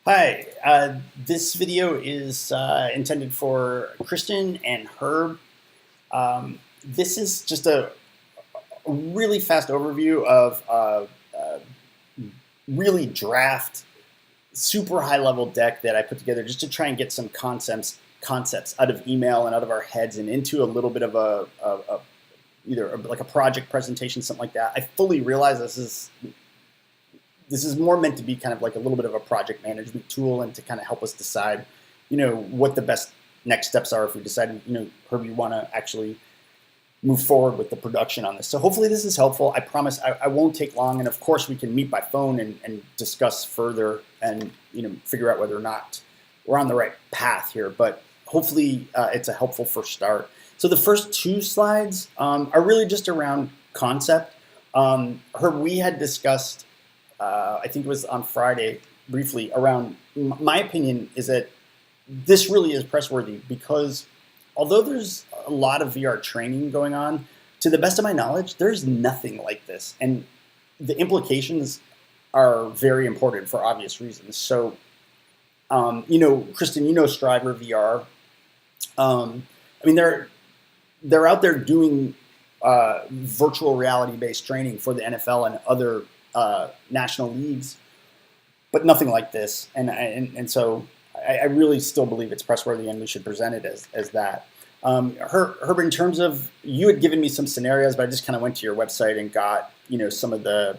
Hi, this video is intended for Kristen and Herb. This is just a really fast overview of really draft, super high level deck that I put together just to try and get some concepts out of email and out of our heads and into a little bit of either like a project presentation, something like that. I fully realize this is more meant to be kind of like a little bit of a project management tool and to kind of help us decide, what the best next steps are if we decide, Herb, you want to actually move forward with the production on this. So hopefully this is helpful. I promise I won't take long. And of course we can meet by phone and discuss further and, figure out whether or not we're on the right path here. But hopefully it's a helpful first start. So the first two slides are really just around concept. Herb, we had discussed I think it was on Friday briefly around my opinion is that this really is pressworthy because although there's a lot of VR training going on, to the best of my knowledge, there's nothing like this. And the implications are very important for obvious reasons. So, Kristen, Striver VR. They're out there doing virtual reality based training for the NFL and other national leagues, but nothing like this. And so I really still believe it's pressworthy, and we should present it as that. Herb, in terms of you had given me some scenarios, but I just kind of went to your website and got some of the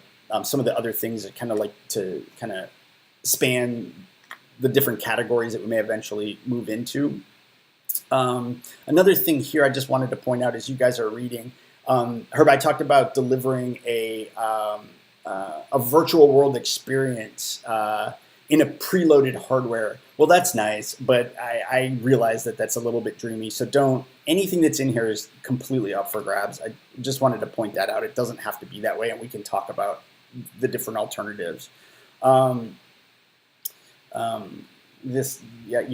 other things that kind of like to kind of span the different categories that we may eventually move into. Another thing here I just wanted to point out as you guys are reading, Herb, I talked about delivering a virtual world experience in a preloaded hardware. Well, that's nice, but I realize that that's a little bit dreamy. So anything that's in here is completely up for grabs. I just wanted to point that out. It doesn't have to be that way, and we can talk about the different alternatives. You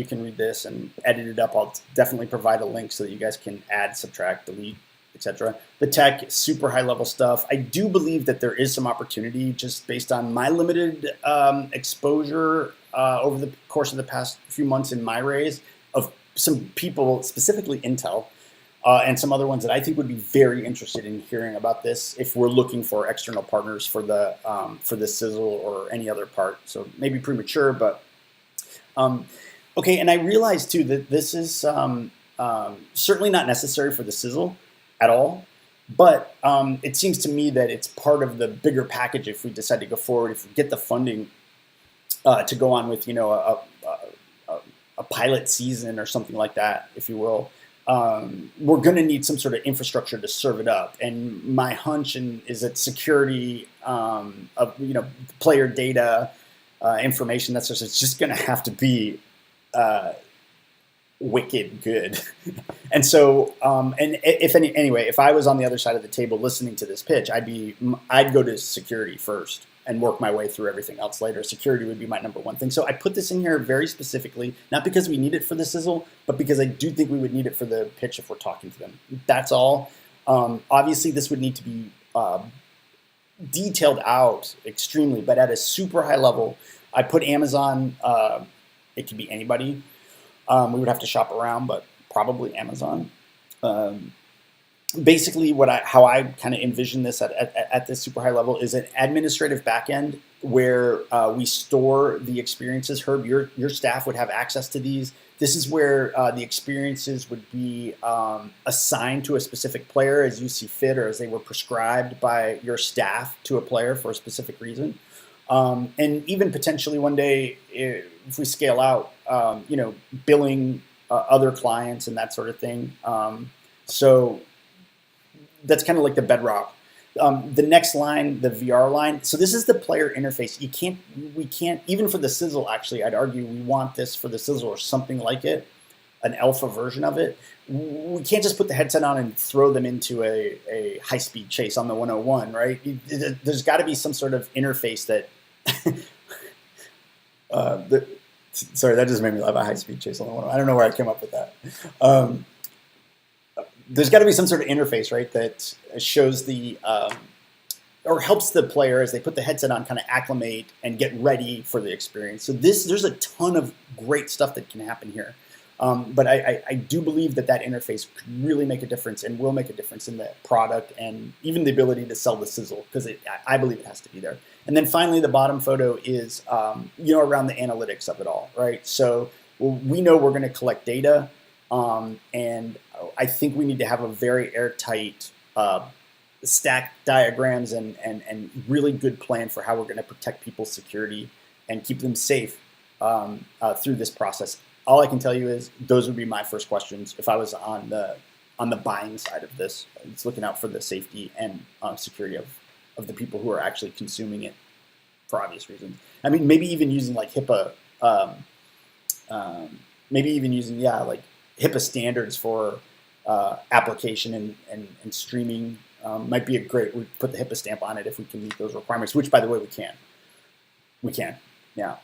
can read this and edit it up. I'll definitely provide a link so that you guys can add, subtract, delete, etc. The tech, super high level stuff. I do believe that there is some opportunity just based on my limited exposure over the course of the past few months in my raise of some people, specifically Intel, and some other ones that I think would be very interested in hearing about this if we're looking for external partners for the sizzle or any other part. So maybe premature, but okay. And I realize too that this is certainly not necessary for the sizzle at all, but it seems to me that it's part of the bigger package if we decide to go forward, if we get the funding to go on with a pilot season or something like that, if you will. We're going to need some sort of infrastructure to serve it up, and my hunch is that security of player data, information, that's it's just going to have to be wicked good. And so, if I was on the other side of the table listening to this pitch, I'd go to security first and work my way through everything else later. Security would be my number one thing. So I put this in here very specifically, not because we need it for the sizzle, but because I do think we would need it for the pitch if we're talking to them. That's all. Obviously, this would need to be detailed out extremely, but at a super high level. I put Amazon. It could be anybody. We would have to shop around, but probably Amazon. Basically, how I kind of envision this at this super high level is an administrative backend where we store the experiences. Herb, your staff would have access to these. This is where the experiences would be assigned to a specific player as you see fit, or as they were prescribed by your staff to a player for a specific reason. And even potentially one day, if we scale out, billing other clients and that sort of thing. So that's kind of like the bedrock. The next line, the VR line. So this is the player interface. We can't, even for the sizzle, actually, I'd argue we want this for the sizzle or something like it, an alpha version of it. We can't just put the headset on and throw them into a high-speed chase on the 101, right? There's got to be some sort of interface that sorry, that just made me laugh. A high-speed chase on the 101. I don't know where I came up with that. There's got to be some sort of interface, right, that shows the or helps the player as they put the headset on kind of acclimate and get ready for the experience. So there's a ton of great stuff that can happen here. But I do believe that interface could really make a difference and will make a difference in the product and even the ability to sell the sizzle, because I believe it has to be there. And then finally, the bottom photo is around the analytics of it all, right? So we know we're going to collect data, and I think we need to have a very airtight stack diagrams and really good plan for how we're going to protect people's security and keep them safe through this process. All I can tell you is those would be my first questions if I was on the buying side of this. It's looking out for the safety and security of the people who are actually consuming it for obvious reasons. I mean, maybe even using like HIPAA, like HIPAA standards for application and streaming might be we put the HIPAA stamp on it if we can meet those requirements, which, by the way, we can. We can, yeah.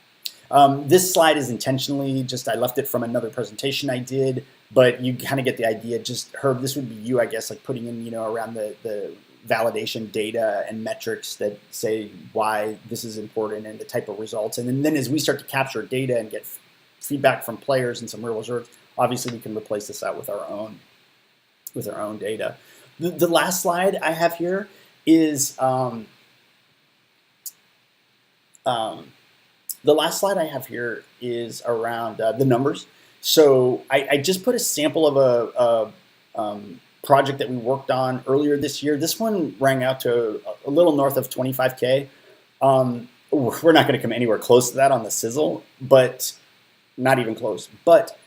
This slide is intentionally I left it from another presentation I did, but you kind of get the idea. Just Herb, this would be you, I guess, like putting in, around the validation data and metrics that say why this is important and the type of results. And then as we start to capture data and get feedback from players and some real results, obviously we can replace this out with our own data. The last slide I have here is around the numbers. So I just put a sample of a project that we worked on earlier this year. This one rang out to a little north of 25K. We're not going to come anywhere close to that on the sizzle, but not even close. But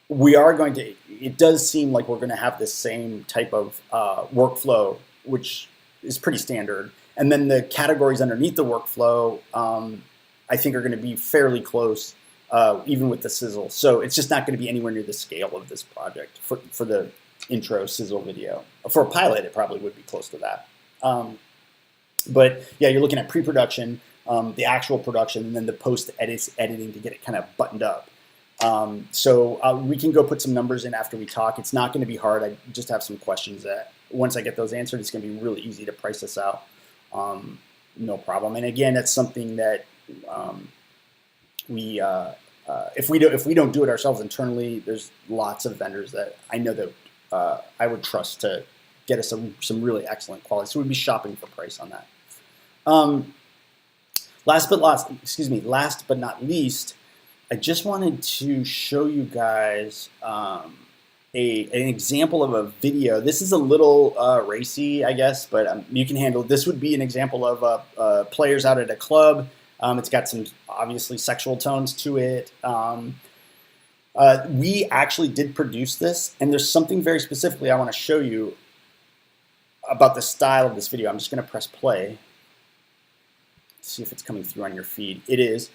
we are going to, it does seem like we're going to have the same type of workflow, which is pretty standard. And then the categories underneath the workflow, I think are going to be fairly close, even with the sizzle. So it's just not going to be anywhere near the scale of this project for the intro sizzle video. For a pilot, it probably would be close to that. But yeah, you're looking at pre-production, the actual production, and then the post-editing to get it kind of buttoned up. So we can go put some numbers in after we talk. It's not going to be hard. I just have some questions that once I get those answered, it's going to be really easy to price this out. No problem. And again, that's something that if we don't do it ourselves internally, there's lots of vendors that I know that I would trust to get us some really excellent quality. So we'd be shopping for price on that. Last but not least, I just wanted to show you guys an example of a video. This is a little racy, I guess, but you can handle it. This would be an example of players out at a club. It's got some obviously sexual tones to it. We actually did produce this, and there's something very specifically I want to show you about the style of this video. I'm just going to press play. See if it's coming through on your feed. It is.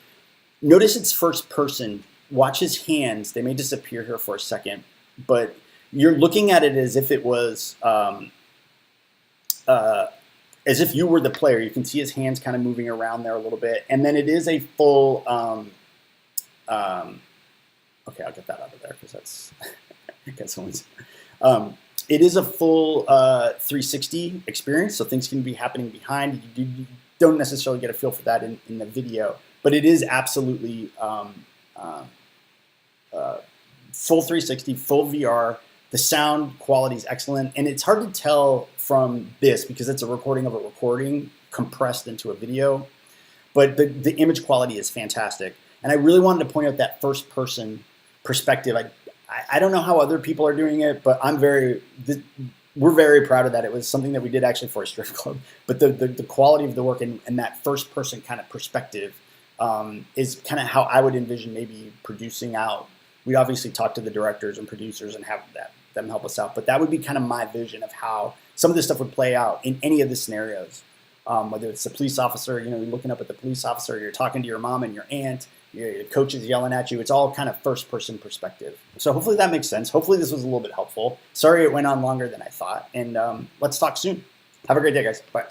Notice it's first person. Watch his hands. They may disappear here for a second, but you're looking at it as if it was, as if you were the player. You can see his hands kind of moving around there a little bit. And then it is a full, okay, I'll get that out of there because that's, I guess someone's, it is a full 360 experience. So things can be happening behind. You don't necessarily get a feel for that in the video. But it is absolutely full 360, full VR. The sound quality is excellent. And it's hard to tell from this because it's a recording of a recording compressed into a video. But the image quality is fantastic. And I really wanted to point out that first person perspective. I don't know how other people are doing it, but we're very proud of that. It was something that we did actually for a strip club. But the quality of the work and that first person kind of perspective is kind of how I would envision maybe producing out. We obviously talk to the directors and producers and have them help us out, but that would be kind of my vision of how some of this stuff would play out in any of the scenarios. Whether it's the police officer, you're looking up at the police officer, you're talking to your mom and your aunt, your coach is yelling at you. It's all kind of first person perspective. So hopefully that makes sense. Hopefully this was a little bit helpful. Sorry it went on longer than I thought, and let's talk soon. Have a great day, guys. Bye.